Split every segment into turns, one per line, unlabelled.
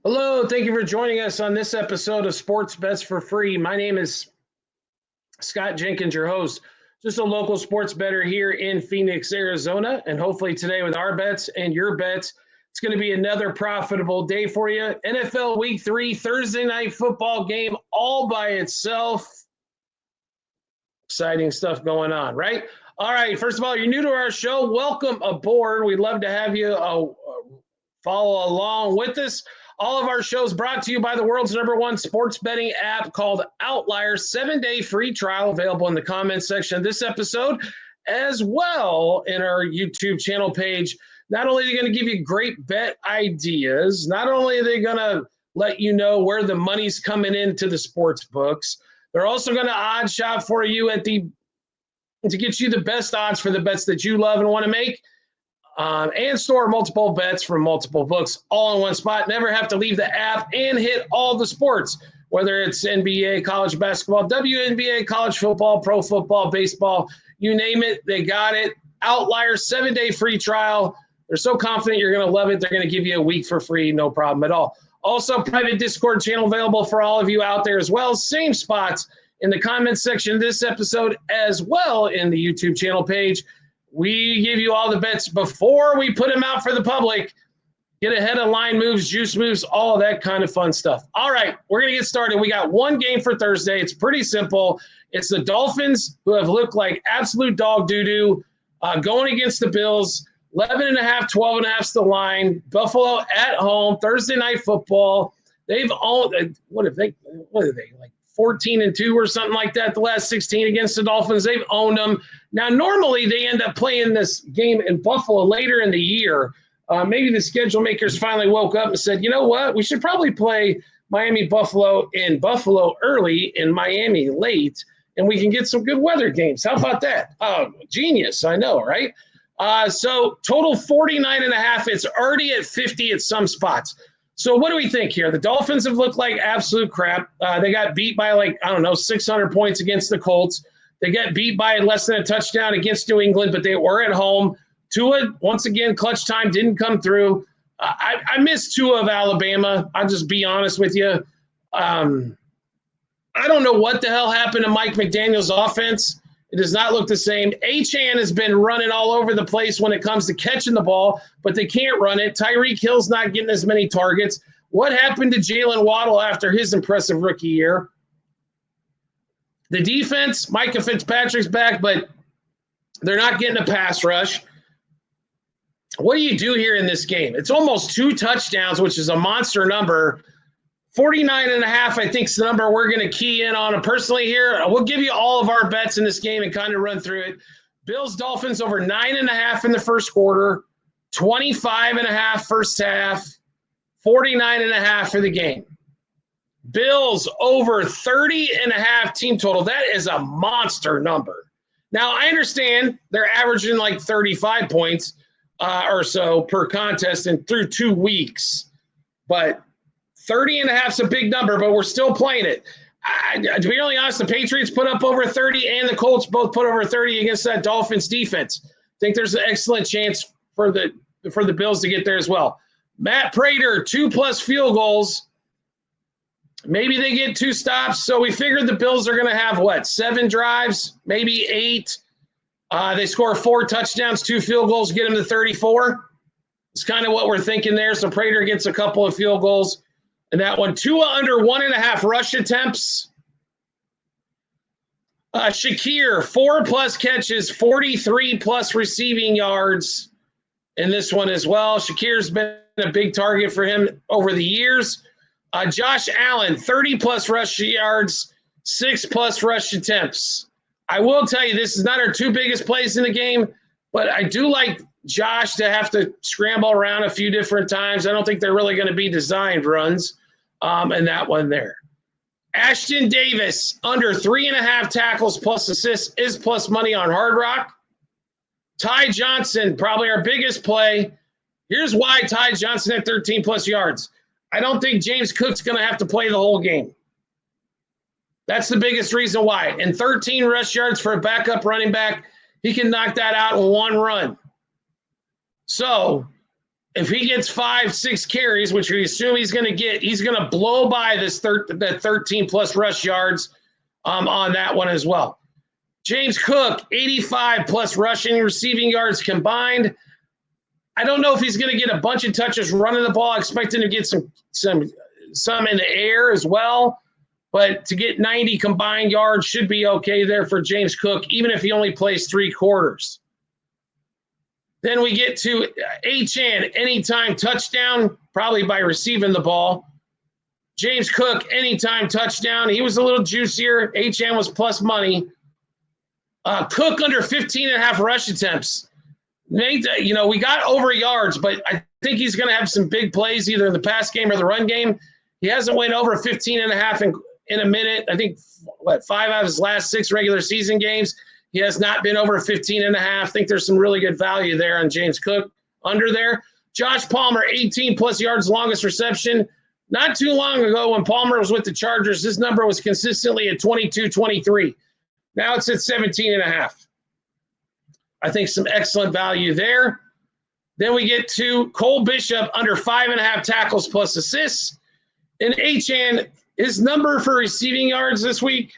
Hello, thank you for joining us on this episode of Sports Bets for Free. My name is Scott Jenkins, your host, just a local sports bettor here in Phoenix, Arizona. And hopefully today with our bets and your bets, it's going to be another profitable day for you. NFL Week 3, Thursday night football game all by itself. Exciting stuff going on, right? All right, first of all, you're new to our show. Welcome aboard. We'd love to have you follow along with us. All of our shows brought to you by the world's #1 sports betting app called Outliers. 7-day free trial available in the comments section of this episode, as well in our YouTube channel page. Not only are they going to give you great bet ideas, not only are they going to let you know where the money's coming into the sports books, they're also going to odd shop for you to get you the best odds for the bets that you love and want to make. And store multiple bets from multiple books all in one spot. Never have to leave the app and hit all the sports, whether it's NBA, college basketball, WNBA, college football, pro football, baseball, you name it, they got it. Outliers, 7-day free trial. They're so confident you're going to love it. They're going to give you a week for free, no problem at all. Also, private Discord channel available for all of you out there as well. Same spots in the comments section of this episode, as well in the YouTube channel page. We give you all the bets before we put them out for the public. Get ahead of line moves, juice moves, all of that kind of fun stuff. All right, we're going to get started. We got one game for Thursday. It's pretty simple. It's the Dolphins, who have looked like absolute dog doo-doo, going against the Bills. 11.5, 12.5 is the line. Buffalo at home, Thursday night football. They've owned, what are they, like 14-2 or something like that, the last 16 against the Dolphins. They've owned them. Now, normally they end up playing this game in Buffalo later in the year. Maybe the schedule makers finally woke up and said, you know what, we should probably play Miami-Buffalo in Buffalo early and Miami late, and we can get some good weather games. How about that? Oh, genius, I know, right? So total 49.5. It's already at 50 at some spots. So what do we think here? The Dolphins have looked like absolute crap. They got beat by 600 points against the Colts. They got beat by less than a touchdown against New England, but they were at home. Tua, once again, clutch time didn't come through. I miss Tua of Alabama. I'll just be honest with you. I don't know what the hell happened to Mike McDaniel's offense. It does not look the same. Achane has been running all over the place when it comes to catching the ball, but they can't run it. Tyreek Hill's not getting as many targets. What happened to Jalen Waddle after his impressive rookie year? The defense, Micah Fitzpatrick's back, but they're not getting a pass rush. What do you do here in this game? It's almost 2 touchdowns, which is a monster number. 49.5, I think, is the number we're going to key in on. Personally here, we'll give you all of our bets in this game and kind of run through it. Bills, Dolphins over 9.5 in the first quarter, 25.5 first half, 49.5 for the game. Bills over 30.5 team total. That is a monster number. Now, I understand they're averaging like 35 points or so per contest and through 2 weeks, but 30.5 is a big number, but we're still playing it. To be really honest, the Patriots put up over 30 and the Colts both put over 30 against that Dolphins defense. I think there's an excellent chance for the Bills to get there as well. Matt Prater, 2+ field goals. Maybe they get 2 stops. So we figured the Bills are going to have, 7 drives, maybe 8. They score 4 touchdowns, 2 field goals, get them to 34. It's kind of what we're thinking there. So Prater gets a couple of field goals. And that one, Tua under 1.5 rush attempts. Shakir, 4+ catches, 43+ receiving yards in this one as well. Shakir's been a big target for him over the years. Josh Allen, 30+ rush yards, 6+ rush attempts. I will tell you, this is not our 2 biggest plays in the game, but I do like Josh to have to scramble around a few different times. I don't think they're really going to be designed runs. And that one there. Ashton Davis, under 3.5 tackles plus assists, is plus money on Hard Rock. Ty Johnson, probably our biggest play. Here's why Ty Johnson at 13+ yards. I don't think James Cook's going to have to play the whole game. That's the biggest reason why. And 13 rush yards for a backup running back, he can knock that out in 1 run. So if he gets 5-6 carries, which we assume he's going to get, he's going to blow by this 13 plus rush yards on that one as well. James Cook, 85 plus rushing and receiving yards combined. I don't know if he's going to get a bunch of touches running the ball. I expect him to get some in the air as well. But to get 90 combined yards should be okay there for James Cook, even if he only plays 3 quarters. Then we get to Achane, anytime touchdown, probably by receiving the ball. James Cook, anytime touchdown. He was a little juicier. Achane was plus money. Cook under 15.5 rush attempts. Nate, we got over yards, but I think he's going to have some big plays either in the pass game or the run game. He hasn't went over 15.5 in a minute. I think, 5 out of his last 6 regular season games. He has not been over 15.5. I think there's some really good value there on James Cook under there. Josh Palmer, 18 plus yards, longest reception. Not too long ago when Palmer was with the Chargers, this number was consistently at 22-23. Now it's at 17.5. I think some excellent value there. Then we get to Cole Bishop under 5.5 tackles plus assists. And Achane, his number for receiving yards this week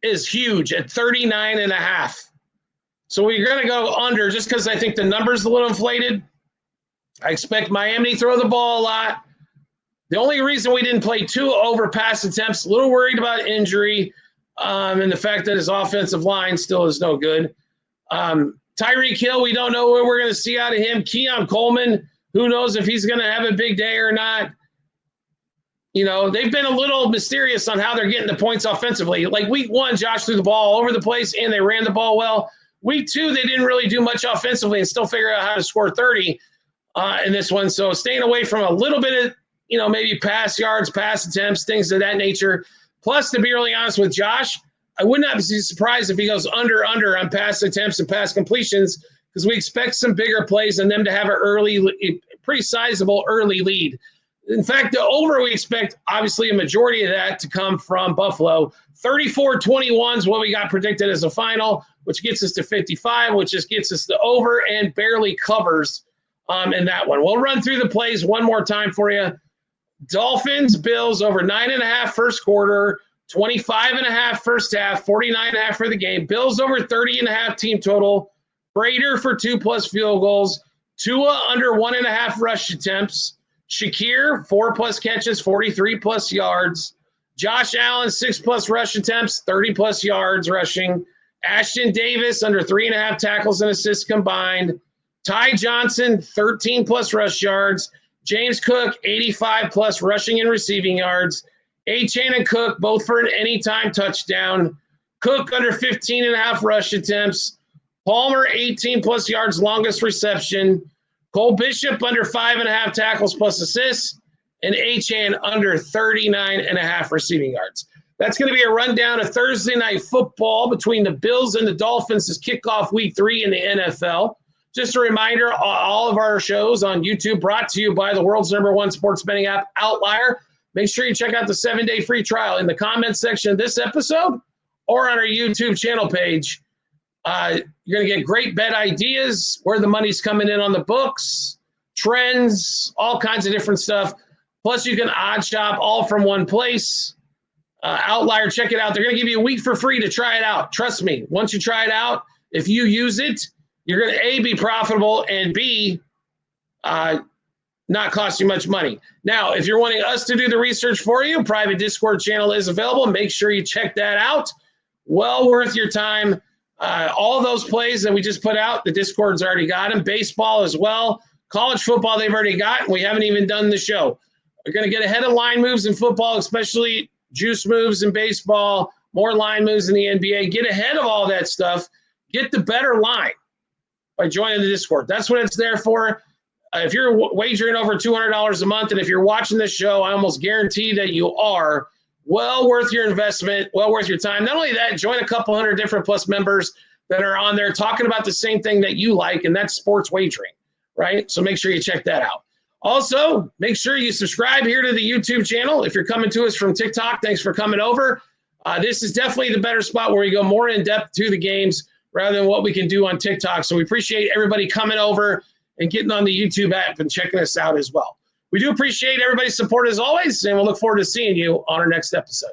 is huge at 39.5. So we're going to go under just because I think the number's a little inflated. I expect Miami to throw the ball a lot. The only reason we didn't play 2 over pass attempts, a little worried about injury, and the fact that his offensive line still is no good. Tyreek Hill, we don't know what we're going to see out of him. Keon Coleman, who knows if he's going to have a big day or not. They've been a little mysterious on how they're getting the points offensively. Like week 1, Josh threw the ball all over the place and they ran the ball well. Week 2, they didn't really do much offensively and still figure out how to score 30 in this one. So staying away from a little bit of, maybe pass yards, pass attempts, things of that nature. Plus, to be really honest with Josh, I would not be surprised if he goes under on pass attempts and pass completions because we expect some bigger plays and them to have a pretty sizable early lead. In fact, the over we expect, obviously, a majority of that to come from Buffalo. 34-21 is what we got predicted as a final, which gets us to 55, which just gets us to over and barely covers in that one. We'll run through the plays one more time for you. Dolphins, Bills over 9.5 first quarter, 25.5 first half, 49.5 for the game. Bills over 30.5 team total. Prater for 2+ field goals. Tua under 1.5 rush attempts. Shakir, 4+ catches, 43+ yards. Josh Allen, 6+ rush attempts, 30+ yards rushing. Ashton Davis, under 3.5 tackles and assists combined. Ty Johnson, 13+ rush yards. James Cook, 85+ rushing and receiving yards. Achane and Cook, both for an anytime touchdown. Cook, under 15.5 rush attempts. Palmer, 18+ yards, longest reception. Cole Bishop under 5.5 tackles plus assists, and Achane under 39.5 receiving yards. That's going to be a rundown of Thursday Night Football between the Bills and the Dolphins as kickoff week 3 in the NFL. Just a reminder, all of our shows on YouTube brought to you by the world's #1 sports betting app, Outlier. Make sure you check out the 7-day free trial in the comments section of this episode or on our YouTube channel page. You're going to get great bet ideas, where the money's coming in on the books, trends, all kinds of different stuff. Plus, you can odd shop all from one place. Outlier, check it out. They're going to give you a week for free to try it out. Trust me, once you try it out, if you use it, you're going to, A, be profitable, and B, not cost you much money. Now, if you're wanting us to do the research for you, private Discord channel is available. Make sure you check that out. Well worth your time. All those plays that we just put out, the Discord's already got them. Baseball as well. College football, they've already got, and we haven't even done the show. We're going to get ahead of line moves in football, especially juice moves in baseball, more line moves in the NBA. Get ahead of all that stuff. Get the better line by joining the Discord. That's what it's there for. If you're wagering over $200 a month, and if you're watching this show, I almost guarantee that you are. Well worth your investment, well worth your time. Not only that, join a couple hundred different plus members that are on there talking about the same thing that you like, and that's sports wagering, right? So make sure you check that out. Also, make sure you subscribe here to the YouTube channel. If you're coming to us from TikTok, thanks for coming over. This is definitely the better spot where we go more in depth to the games rather than what we can do on TikTok. So we appreciate everybody coming over and getting on the YouTube app and checking us out as well. We do appreciate everybody's support as always, and we'll look forward to seeing you on our next episode.